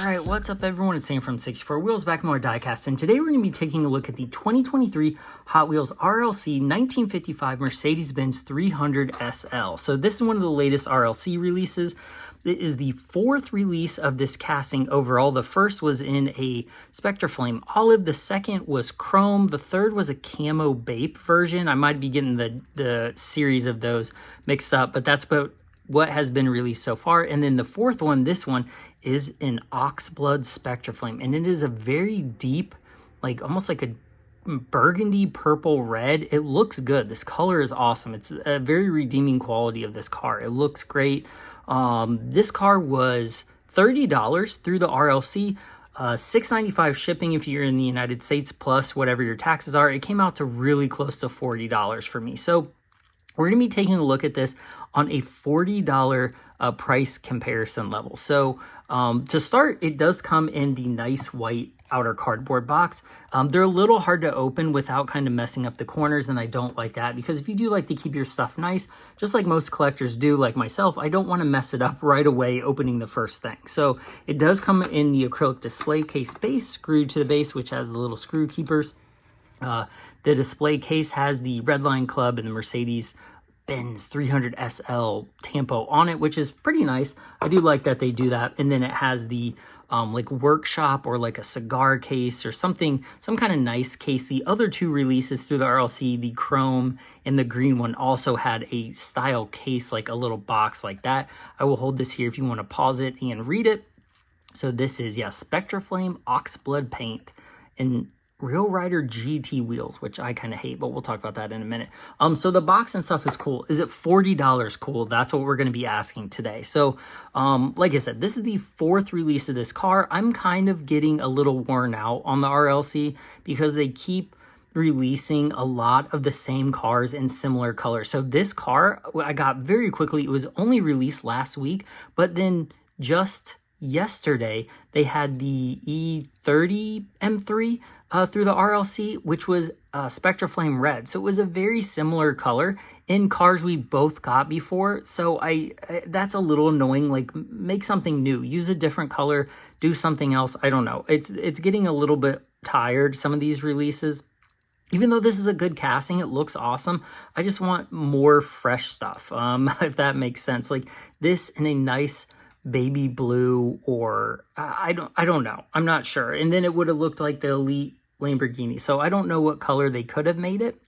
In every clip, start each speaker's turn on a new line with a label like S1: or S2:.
S1: Alright, what's up everyone? It's Sam from 64 Wheels, back more diecast, and today we're going to be taking a look at the 2023 Hot Wheels RLC 1955 Mercedes-Benz 300SL. So this is one of the latest RLC releases. It is the fourth release of this casting overall. The first was in a Spectraflame olive, the second was chrome, the third was a camo bape version. I might be getting the series of those mixed up, but that's what has been released so far. And then the fourth one, this one, is an Oxblood Spectraflame, and it is a very deep, like almost like a burgundy purple red. It looks good. This color is awesome. It's a very redeeming quality of this car. It looks great. This car was $30 through the RLC, $6.95 shipping if you're in the United States, plus whatever your taxes are. It came out to really close to $40 for me. So we're going to be taking a look at this on a $40 price comparison level. So to start, it does come in the nice white outer cardboard box. They're a little hard to open without kind of messing up the corners, and I don't like that, because if you do like to keep your stuff nice, just like most collectors do, like myself, I don't want to mess it up right away opening the first thing. So it does come in the acrylic display case base, screwed to the base, which has the little screw keepers. The display case has the Redline Club and the Mercedes-Benz 300SL tampo on it, which is pretty nice. I do like that they do that. And then it has the like workshop or like a cigar case or something, some kind of nice case. The other two releases through the RLC, the chrome and the green one, also had a style case, like a little box like that. I will hold this here if you want to pause it and read it. So this is, yeah, Spectraflame Oxblood paint and Real Rider GT wheels, which I kind of hate, but we'll talk about that in a minute. So the box and stuff is cool. Is it $40 cool? That's what we're going to be asking today. So like I said, this is the fourth release of this car. I'm kind of getting a little worn out on the RLC because they keep releasing a lot of the same cars in similar colors. So this car I got very quickly. It was only released last week, but then just yesterday they had the E30 M3 through the RLC, which was Spectraflame red. So it was a very similar color in cars we both got before. So that's a little annoying. Like, make something new, use a different color, do something else. I don't know. It's getting a little bit tired, some of these releases. Even though this is a good casting, it looks awesome, I just want more fresh stuff, if that makes sense. Like this in a nice baby blue, or I don't know. I'm not sure. And then it would have looked like the Elite Lamborghini. So I don't know what color they could have made it.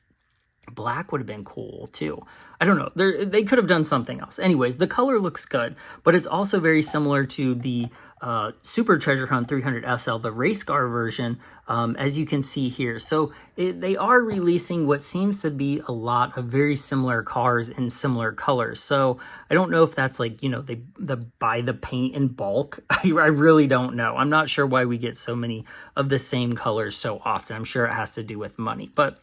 S1: Black would have been cool too. I don't know. They could have done something else. Anyways, the color looks good, but it's also very similar to the Super Treasure Hunt 300SL, the race car version, as you can see here. So they are releasing what seems to be a lot of very similar cars in similar colors. So I don't know if that's like, you know, they buy the paint in bulk. I really don't know. I'm not sure why we get so many of the same colors so often. I'm sure it has to do with money, but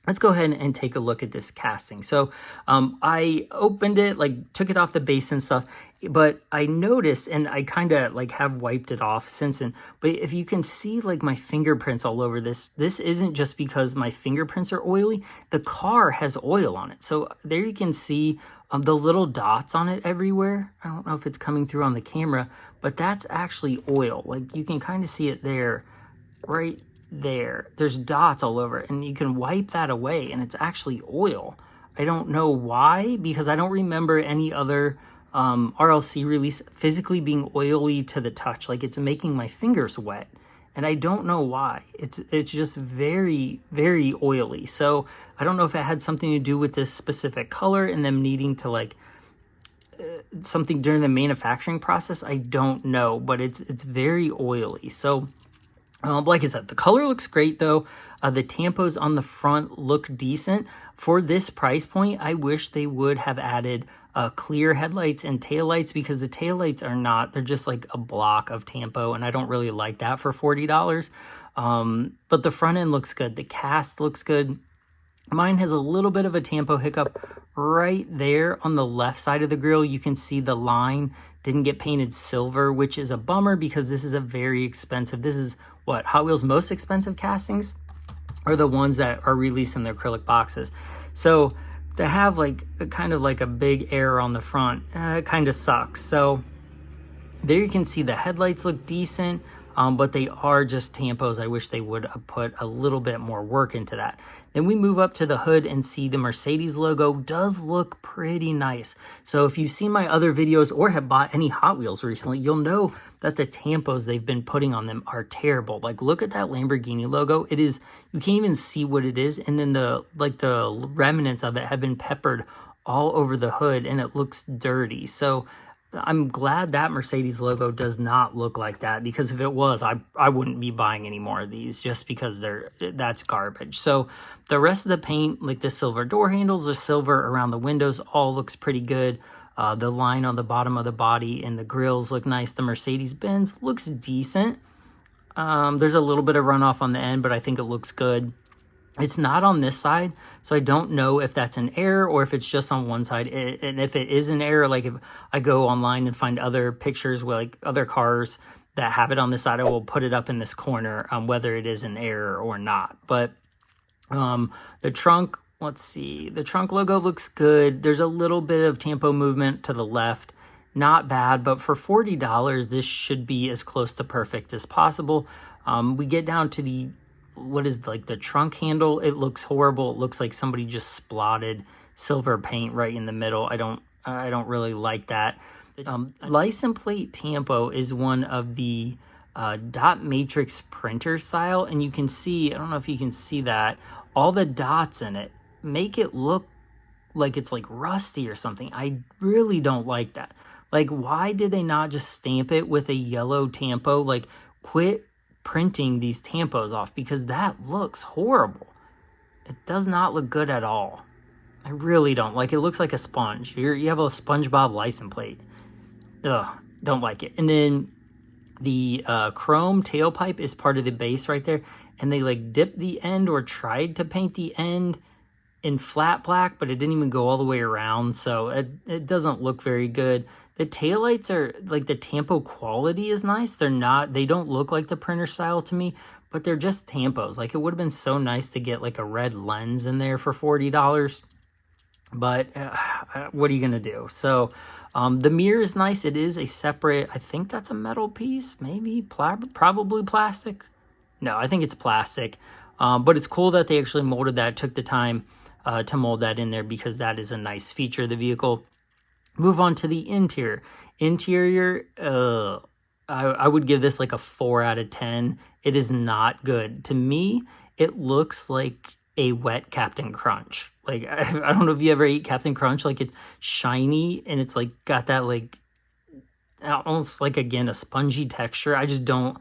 S1: let's go ahead and take a look at this casting. So I opened it, like took it off the base and stuff, but I noticed, and I kind of like have wiped it off since then, but if you can see like my fingerprints all over this isn't just because my fingerprints are oily. The car has oil on it. So there you can see the little dots on it everywhere. I don't know if it's coming through on the camera, but that's actually oil. Like you can kind of see it there, right there. There's dots all over it, and you can wipe that away and it's actually oil. I don't know why, because I don't remember any other RLC release physically being oily to the touch. Like it's making my fingers wet, and I don't know why. It's just very, very oily. So I don't know if it had something to do with this specific color and them needing to like something during the manufacturing process. I don't know, but it's very oily. So like I said, the color looks great though. The tampos on the front look decent. For this price point, I wish they would have added clear headlights and taillights, because the taillights are not, they're just like a block of tampo, and I don't really like that for $40. But the front end looks good. The cast looks good. Mine has a little bit of a tampo hiccup right there on the left side of the grill. You can see the line didn't get painted silver, which is a bummer because this is a very expensive, this is what Hot Wheels' most expensive castings are the ones that are released in the acrylic boxes. So to have like kind of like a big error on the front kind of sucks. So There you can see the headlights look decent, but they are just tampos. I wish they would have put a little bit more work into that. Then we move up to the hood and see the Mercedes logo does look pretty nice. So if you've seen my other videos or have bought any Hot Wheels recently, you'll know that the tampos they've been putting on them are terrible. Like, look at that Lamborghini logo. It is, you can't even see what it is. And then the remnants of it have been peppered all over the hood and it looks dirty. So I'm glad that Mercedes logo does not look like that, because if it was, I wouldn't be buying any more of these just because that's garbage. So the rest of the paint, like the silver door handles, the silver around the windows, all looks pretty good. The line on the bottom of the body and the grills look nice. The Mercedes-Benz looks decent. There's a little bit of runoff on the end, but I think it looks good. It's not on this side, so I don't know if that's an error or if it's just on one side. And if it is an error, like if I go online and find other pictures with like other cars that have it on this side, I will put it up in this corner, whether it is an error or not. But the trunk, let's see, the trunk logo looks good. There's a little bit of tampo movement to the left. Not bad, but for $40, this should be as close to perfect as possible. We get down to the what is like the trunk handle. It looks horrible. It looks like somebody just splotted silver paint right in the middle. I don't really like that. License plate tampo is one of the dot matrix printer style, and you can see, I don't know if you can see that, all the dots in it make it look like it's like rusty or something. I really don't like that. Like, why did they not just stamp it with a yellow tampo? Like, quit printing these tampos off, because that looks horrible. It does not look good at all. I really don't like it. It looks like a sponge. You have a SpongeBob license plate. Ugh, don't like it. And then the chrome tailpipe is part of the base right there, and they like dipped the end or tried to paint the end in flat black, but it didn't even go all the way around, so it doesn't look very good. The taillights are, like, the tampo quality is nice. They don't look like the printer style to me, but they're just tampos. Like, it would have been so nice to get, like, a red lens in there for $40, but what are you going to do? So, the mirror is nice. It is a separate, I think that's a metal piece, maybe, probably plastic. No, I think it's plastic, but it's cool that they actually molded that, took the time to mold that in there, because that is a nice feature of the vehicle. Move on to the interior. Interior, I would give this like a 4 out of 10. It is not good. To me, it looks like a wet Captain Crunch. Like, I don't know if you ever ate Captain Crunch. Like, it's shiny and it's like got that like almost like, again, a spongy texture. I just don't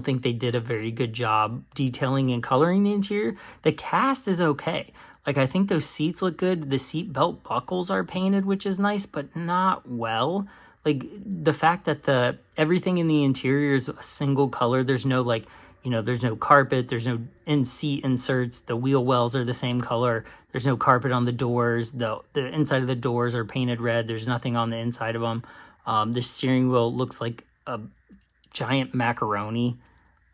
S1: think they did a very good job detailing and coloring the interior. The cast is okay. Like, I think those seats look good. The seat belt buckles are painted, which is nice, but not well. Like, the fact that everything in the interior is a single color. There's no, like, you know, there's no carpet. There's no seat inserts. The wheel wells are the same color. There's no carpet on the doors. The inside of the doors are painted red. There's nothing on the inside of them. The steering wheel looks like a giant macaroni.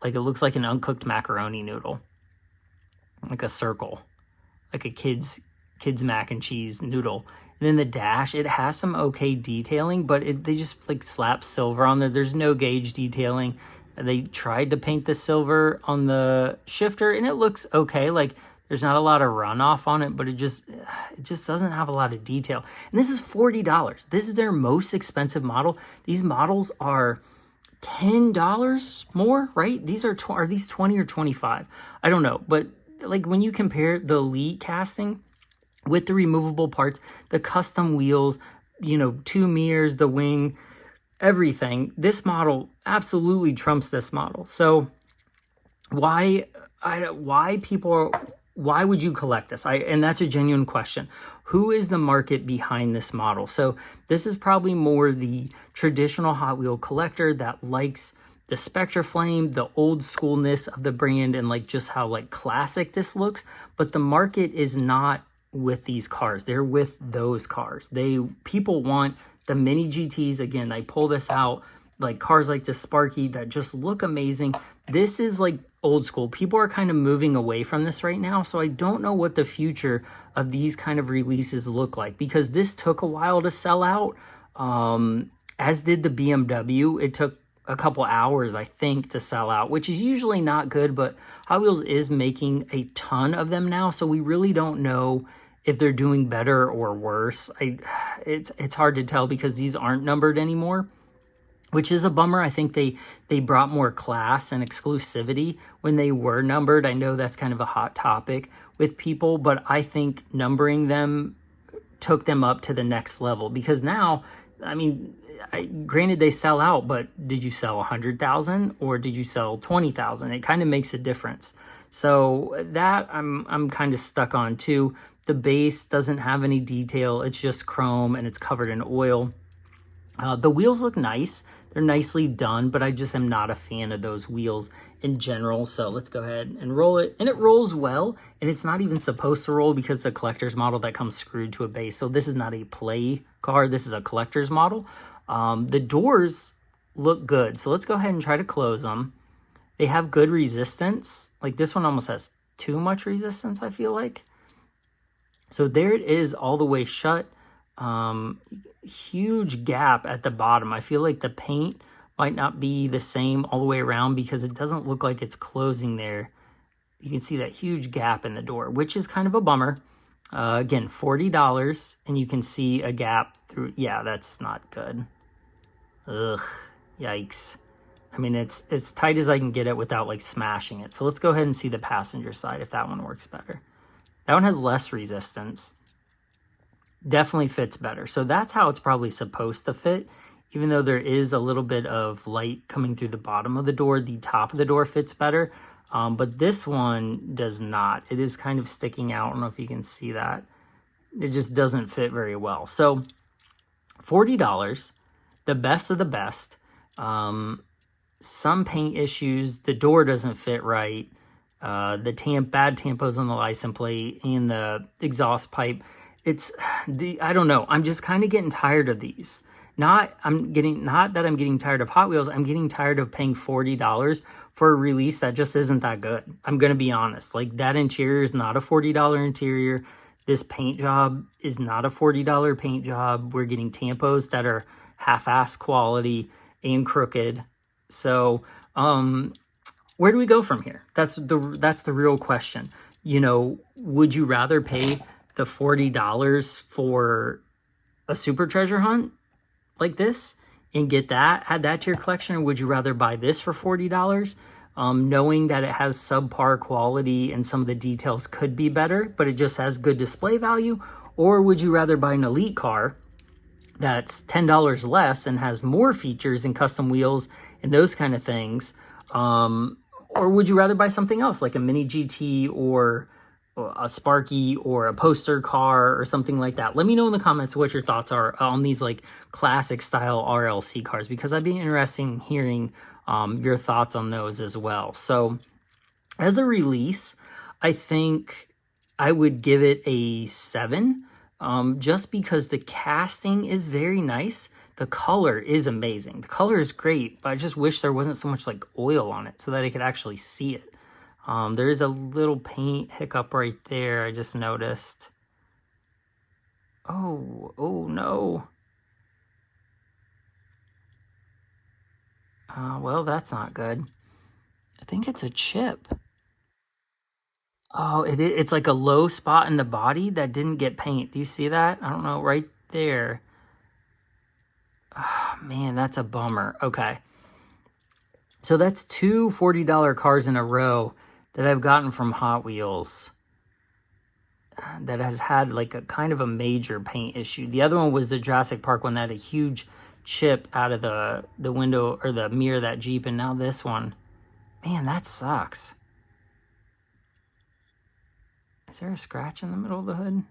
S1: Like, it looks like an uncooked macaroni noodle. Like a circle. Like a kid's mac and cheese noodle. And then the dash, it has some okay detailing, but they just like slap silver on there. There's no gauge detailing. They tried to paint the silver on the shifter and it looks okay. Like, there's not a lot of runoff on it, but it just doesn't have a lot of detail. And this is $40. This is their most expensive model. These models are $10 more, right? These are these 20 or 25? I don't know, but like, when you compare the Elite casting with the removable parts, the custom wheels, you know, 2 mirrors, the wing, everything, this model absolutely trumps this model. So why would you collect this? And that's a genuine question. Who is the market behind this model? So this is probably more the traditional Hot Wheel collector that likes the Spectraflame, the old schoolness of the brand, and like just how like classic this looks. But the market is not with these cars. They're with those cars. People want the mini GTs. Again, they pull this out, like cars like the Sparky that just look amazing. This is like old school. People are kind of moving away from this right now. So I don't know what the future of these kind of releases look like, because this took a while to sell out. as did the BMW. It took a couple hours, I think, to sell out, which is usually not good, but Hot Wheels is making a ton of them now, so we really don't know if they're doing better or worse. It's hard to tell because these aren't numbered anymore, which is a bummer. I think they brought more class and exclusivity when they were numbered. I know that's kind of a hot topic with people, but I think numbering them took them up to the next level, because now, I mean, granted they sell out, but did you sell 100,000 or did you sell 20,000? It kind of makes a difference. So that I'm kind of stuck on too. The base doesn't have any detail. It's just chrome and it's covered in oil. The wheels look nice. They're nicely done, but I just am not a fan of those wheels in general. So let's go ahead and roll it. And it rolls well, and it's not even supposed to roll because it's a collector's model that comes screwed to a base. So this is not a play car. This is a collector's model. The doors look good. So let's go ahead and try to close them. They have good resistance. Like this one almost has too much resistance, I feel like. So there it is all the way shut. Huge gap at the bottom. I feel like the paint might not be the same all the way around because it doesn't look like it's closing there. You can see that huge gap in the door, which is kind of a bummer. Again, $40, and you can see a gap through. Yeah, that's not good. Ugh, yikes. I mean, it's as tight as I can get it without like smashing it. So let's go ahead and see the passenger side if that one works better. That one has less resistance. Definitely fits better. So that's how it's probably supposed to fit. Even though there is a little bit of light coming through the bottom of the door, the top of the door fits better. But this one does not. It is kind of sticking out. I don't know if you can see that. It just doesn't fit very well. So $40, the best of the best. Some paint issues. The door doesn't fit right. The bad tampos on the license plate and the exhaust pipe. I don't know. I'm just kind of getting tired of these. Not that I'm getting tired of Hot Wheels. I'm getting tired of paying $40 for a release that just isn't that good. I'm going to be honest. Like, that interior is not a $40 interior. This paint job is not a $40 paint job. We're getting tampos that are half-ass quality and crooked. So, where do we go from here? That's the real question. You know, would you rather pay the $40 for a super treasure hunt like this and add that to your collection, or would you rather buy this for $40, knowing that it has subpar quality and some of the details could be better, but it just has good display value? Or would you rather buy an elite car that's $10 less and has more features and custom wheels and those kind of things? Or would you rather buy something else like a mini GT or a Sparky or a poster car or something like that? Let me know in the comments what your thoughts are on these like classic style RLC cars, because I'd be interested in hearing your thoughts on those as well. So as a release, I think I would give it a 7, just because the casting is very nice. The color is amazing. The color is great, but I just wish there wasn't so much like oil on it so that I could actually see it. There is a little paint hiccup right there, I just noticed. Oh no. Well, that's not good. I think it's a chip. Oh, it's like a low spot in the body that didn't get paint. Do you see that? I don't know, right there. Oh, man, that's a bummer. Okay. So that's two $40 cars in a row that I've gotten from Hot Wheels that has had like a kind of a major paint issue. The other one was the Jurassic Park one that had a huge chip out of the window or the mirror of that Jeep, and now this one. Man, that sucks. Is there a scratch in the middle of the hood?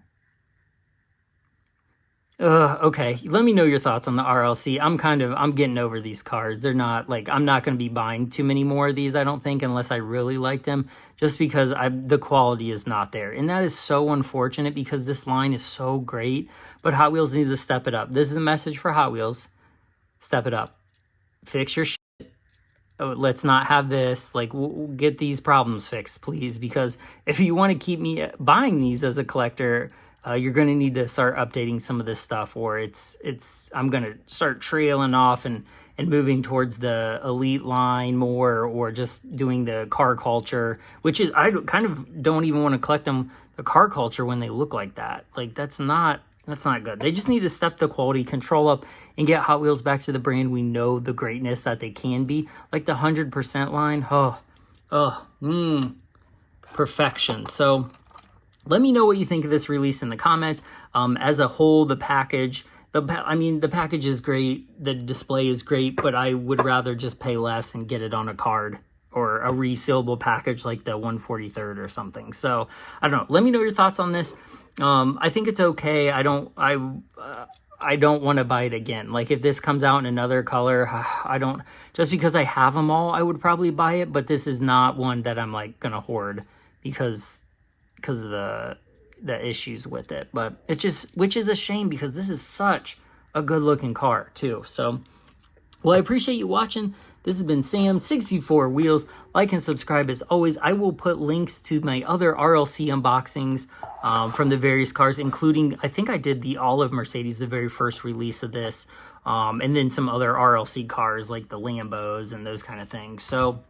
S1: Okay, let me know your thoughts on the RLC. I'm getting over these cars. They're not like, I'm not going to be buying too many more of these, I don't think, unless I really like them, just because the quality is not there. And that is so unfortunate because this line is so great, but Hot Wheels needs to step it up. This is a message for Hot Wheels. Step it up. Fix your shit. Oh, let's not have this. Like, we'll get these problems fixed, please, because if you want to keep me buying these as a collector, you're going to need to start updating some of this stuff, or I'm going to start trailing off and moving towards the elite line more, or just doing the car culture, which is, I kind of don't even want to collect them, the car culture, when they look like that. Like, that's not good. They just need to step the quality control up and get Hot Wheels back to the brand we know the greatness that they can be. Like the 100% line, perfection. So let me know what you think of this release in the comments. As a whole, the package, the package is great, the display is great, but I would rather just pay less and get it on a card or a resealable package like the 143rd or something. So I don't know. Let me know your thoughts on this. I think it's okay. I don't want to buy it again. Like, if this comes out in another color, just because I have them all, I would probably buy it, but this is not one that I'm like gonna hoard because of the issues with it. But it's just, which is a shame, because this is such a good looking car too. So, well, I appreciate you watching. This has been Sam, 64 Wheels. Like and subscribe as always. I will put links to my other RLC unboxings from the various cars, including, I think I did the Olive Mercedes, the very first release of this, and then some other RLC cars like the Lambos and those kind of things. So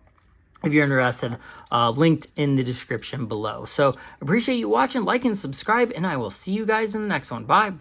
S1: if you're interested, linked in the description below. So appreciate you watching, like and subscribe, and I will see you guys in the next one. Bye.